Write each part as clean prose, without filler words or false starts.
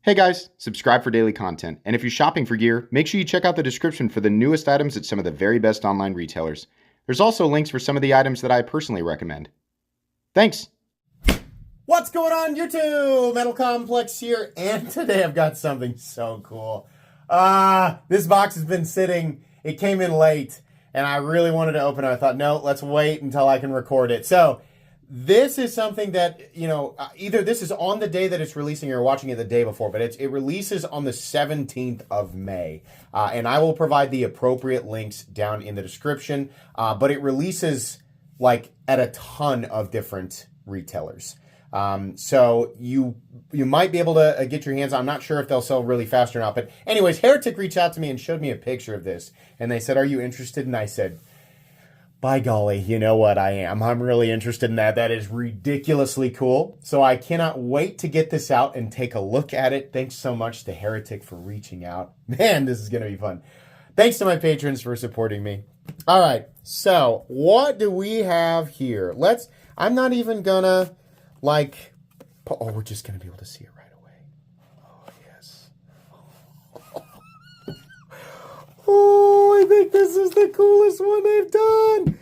Hey guys, subscribe for daily content, and if you're shopping for gear, make sure you check out the description for the newest items at some of the very best online retailers. There's also links for some of the items that I personally recommend. Thanks! What's going on, YouTube? Metal Complex here, and today I've got something so cool. This box has been sitting, it came in late, and I really wanted to open it. I thought, no, let's wait until I can record it. So, this is something that, either this is on the day that it's releasing or you're watching it the day before, but it releases on the 17th of May. And I will provide the appropriate links down in the description. But it releases like at a ton of different retailers. So you might be able to get your hands on. I'm not sure if they'll sell really fast or not. But anyways, Heretic reached out to me and showed me a picture of this. And they said, "Are you interested?" And I said, by golly, you know what, I am. I'm really interested in that. That is ridiculously cool. So I cannot wait to get this out and take a look at it. Thanks so much to Heretic for reaching out. Man, this is going to be fun. Thanks to my patrons for supporting me. All right, so what do we have here? I'm not even gonna, we're just going to be able to see it right away. Oh, yes. Oh, I think this is the coolest one they've done.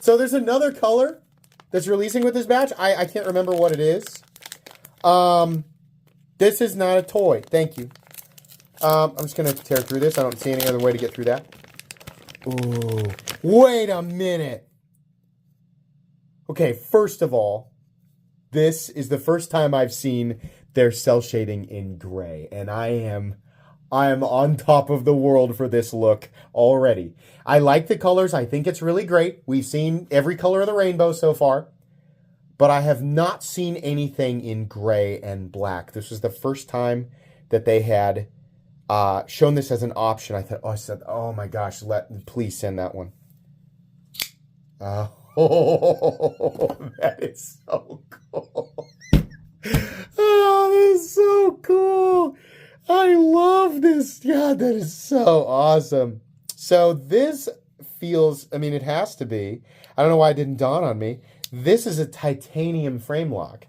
So there's another color that's releasing with this batch. I can't remember what it is. This is not a toy. Thank you. I'm just going to tear through this. I don't see any other way to get through that. Ooh, wait a minute. Okay, first of all, this is the first time I've seen their cell shading in gray, and I am on top of the world for this look already. I like the colors. I think it's really great. We've seen every color of the rainbow so far, but I have not seen anything in gray and black. This was the first time that they had shown this as an option. I said, oh my gosh, please send that one. Oh, that is so cool. Oh, that is so cool. I love this. God, that is so awesome. So this feels, it has to be. I don't know why it didn't dawn on me. This is a titanium frame lock.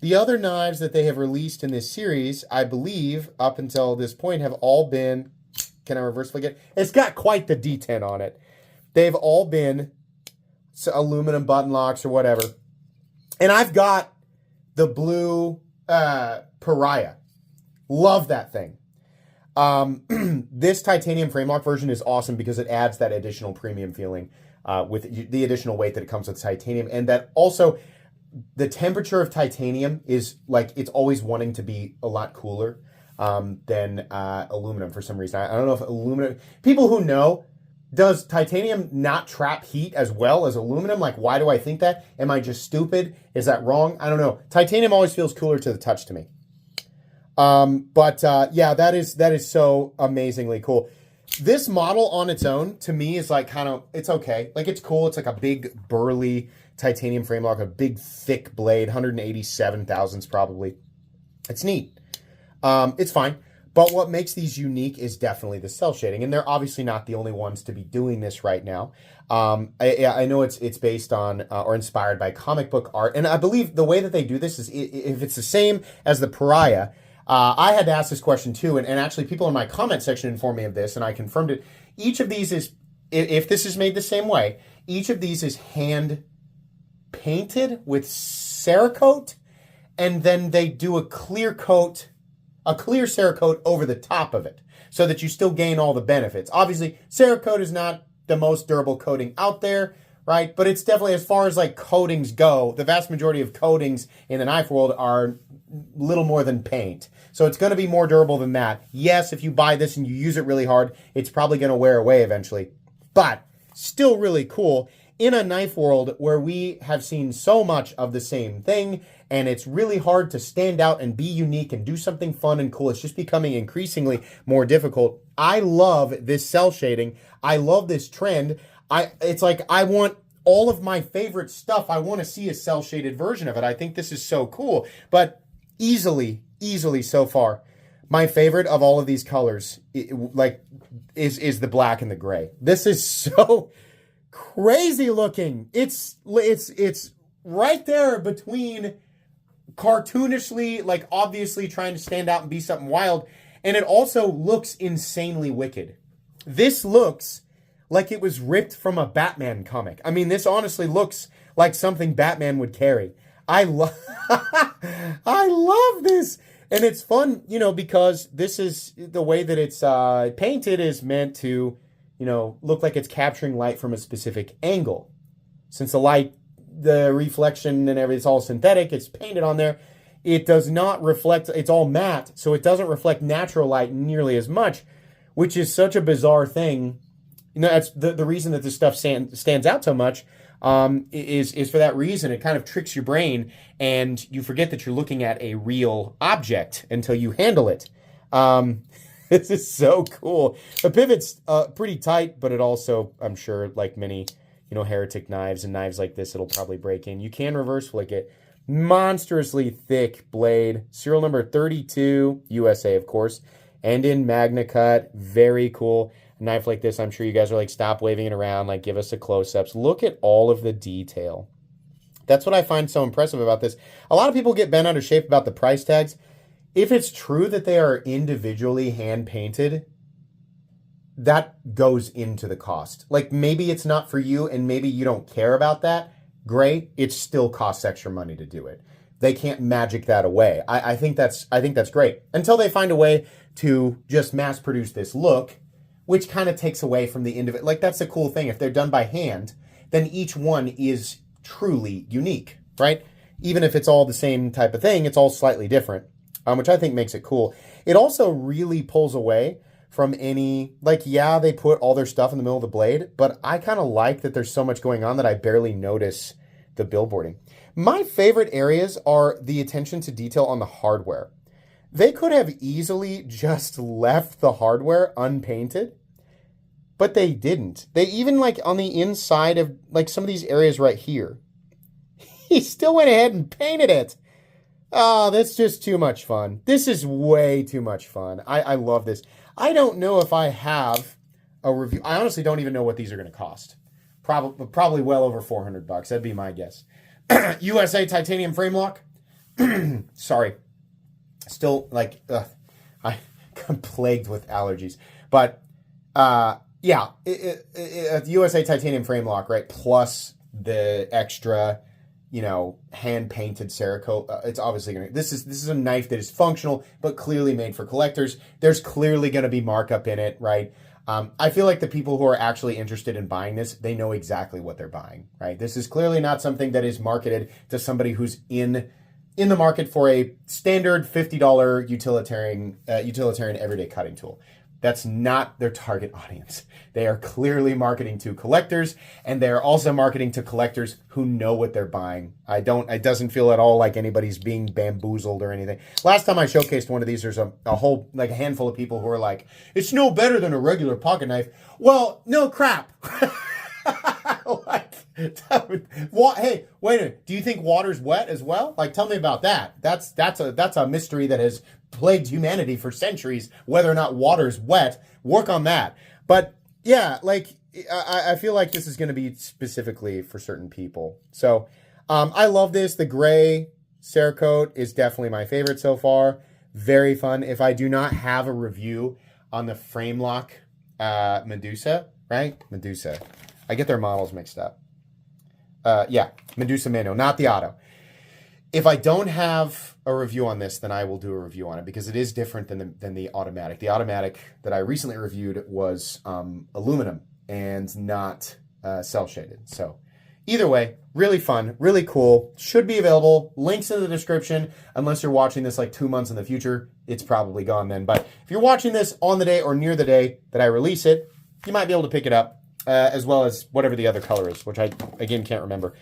The other knives that they have released in this series, I believe, up until this point, have all been, can I reverse flick it? It's got quite the detent on it. They've all been aluminum button locks or whatever. And I've got the blue Pariah. Love that thing. This titanium frame lock version is awesome because it adds that additional premium feeling with the additional weight that it comes with titanium. And that also, the temperature of titanium is it's always wanting to be a lot cooler than aluminum for some reason. I don't know if aluminum, people who know, does titanium not trap heat as well as aluminum? Why do I think that? Am I just stupid? Is that wrong? I don't know. Titanium always feels cooler to the touch to me. Yeah, that is so amazingly cool. This model on its own, to me, is it's okay. It's cool. It's like a big, burly titanium frame lock, a big, thick blade, 187 thousandths probably. It's neat. It's fine. But what makes these unique is definitely the cell shading. And they're obviously not the only ones to be doing this right now. I know it's based on or inspired by comic book art. And I believe the way that they do this is if it's the same as the Pariah. I had to ask this question too, and actually people in my comment section informed me of this, and I confirmed it. Each of these is, if this is made the same way, each of these is hand painted with Cerakote, and then they do a clear Cerakote over the top of it, so that you still gain all the benefits. Obviously, Cerakote is not the most durable coating out there, right? But it's definitely, as far as coatings go, the vast majority of coatings in the knife world are little more than paint. So it's going to be more durable than that. Yes, if you buy this and you use it really hard, it's probably going to wear away eventually. But still really cool in a knife world where we have seen so much of the same thing, and it's really hard to stand out and be unique and do something fun and cool. It's just becoming increasingly more difficult. I love this cell shading. I love this trend. It's I want all of my favorite stuff. I want to see a cell shaded version of it. I think this is so cool. But easily so far, my favorite of all of these colors is the black and the gray. This is so crazy looking. It's right there between cartoonishly, like obviously trying to stand out and be something wild. And it also looks insanely wicked. This looks like it was ripped from a Batman comic. I mean, this honestly looks like something Batman would carry. I love this. And it's fun, you know, because this is the way that it's painted is meant to, you know, look like it's capturing light from a specific angle. Since the light, the reflection and everything, it's all synthetic, it's painted on there. It does not reflect, it's all matte, so it doesn't reflect natural light nearly as much, which is such a bizarre thing. You know, that's the reason that this stuff stands out so much. Is for that reason. It kind of tricks your brain and you forget that you're looking at a real object until you handle it. This is so cool. The pivot's pretty tight, but it also, I'm sure, like many, you know, Heretic knives and knives like this, it'll probably break in. You can reverse flick it. Monstrously thick blade. Serial number 32, USA, of course. And in Magna Cut. Very cool. A knife like this, I'm sure you guys are like, stop waving it around, like give us a close-ups. Look at all of the detail. That's what I find so impressive about this. A lot of people get bent out of shape about the price tags. If it's true that they are individually hand-painted, that goes into the cost. Like maybe it's not for you and maybe you don't care about that. Great. It still costs extra money to do it. They can't magic that away. I think that's great. Until they find a way to just mass produce this look, which kind of takes away from the individual. Like, that's a cool thing. If they're done by hand, then each one is truly unique, right? Even if it's all the same type of thing, it's all slightly different, which I think makes it cool. It also really pulls away from any, like, yeah, they put all their stuff in the middle of the blade, but I kind of like that there's so much going on that I barely notice the billboarding. My favorite areas are the attention to detail on the hardware. They could have easily just left the hardware unpainted, but they didn't. They even, like, on the inside of, like, some of these areas right here, he still went ahead and painted it. Oh, that's just too much fun. This is way too much fun. I love this. I don't know if I have a review. I honestly don't even know what these are going to cost. Probably well over $400. That'd be my guess. USA titanium frame lock. Sorry. Still, like, I'm plagued with allergies. But, yeah, USA titanium frame lock, right? Plus the extra, you know, hand-painted Cerakote. It's obviously going to... This is a knife that is functional, but clearly made for collectors. There's clearly going to be markup in it, right? I feel like the people who are actually interested in buying this, they know exactly what they're buying, right? This is clearly not something that is marketed to somebody who's in the market for a standard $50 utilitarian everyday cutting tool. That's not their target audience. They are clearly marketing to collectors, and they're also marketing to collectors who know what they're buying. It doesn't feel at all like anybody's being bamboozled or anything. Last time I showcased one of these, there's a whole, like, a handful of people who are like, it's no better than a regular pocket knife. Well, no crap. Like, hey, wait a minute. Do you think water's wet as well? Like, tell me about that. That's a mystery that has plagued humanity for centuries, whether or not water's wet. Work on that. But yeah, like, I feel like this is going to be specifically for certain people. So I love this. The gray Cerakote is definitely my favorite so far. Very fun. If I do not have a review on the framelock Medusa, right? Medusa. I get their models mixed up. Yeah, Medusa manual, not the auto. If I don't have a review on this, then I will do a review on it because it is different than the automatic. The automatic that I recently reviewed was aluminum and not cell shaded. So either way, really fun, really cool. Should be available. Links in the description. Unless you're watching this like 2 months in the future, it's probably gone then. But if you're watching this on the day or near the day that I release it, you might be able to pick it up. As well as whatever the other color is, which I, again, can't remember.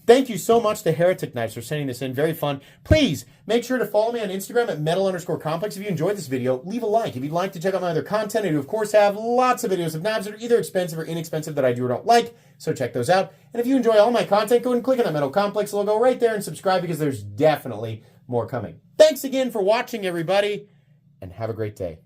Thank you so much to Heretic Knives for sending this in. Very fun. Please make sure to follow me on Instagram at metal_complex. If you enjoyed this video, leave a like. If you'd like to check out my other content, I do, of course, have lots of videos of knives that are either expensive or inexpensive that I do or don't like, so check those out. And if you enjoy all my content, go ahead and click on that Metal Complex logo right there and subscribe because there's definitely more coming. Thanks again for watching, everybody, and have a great day.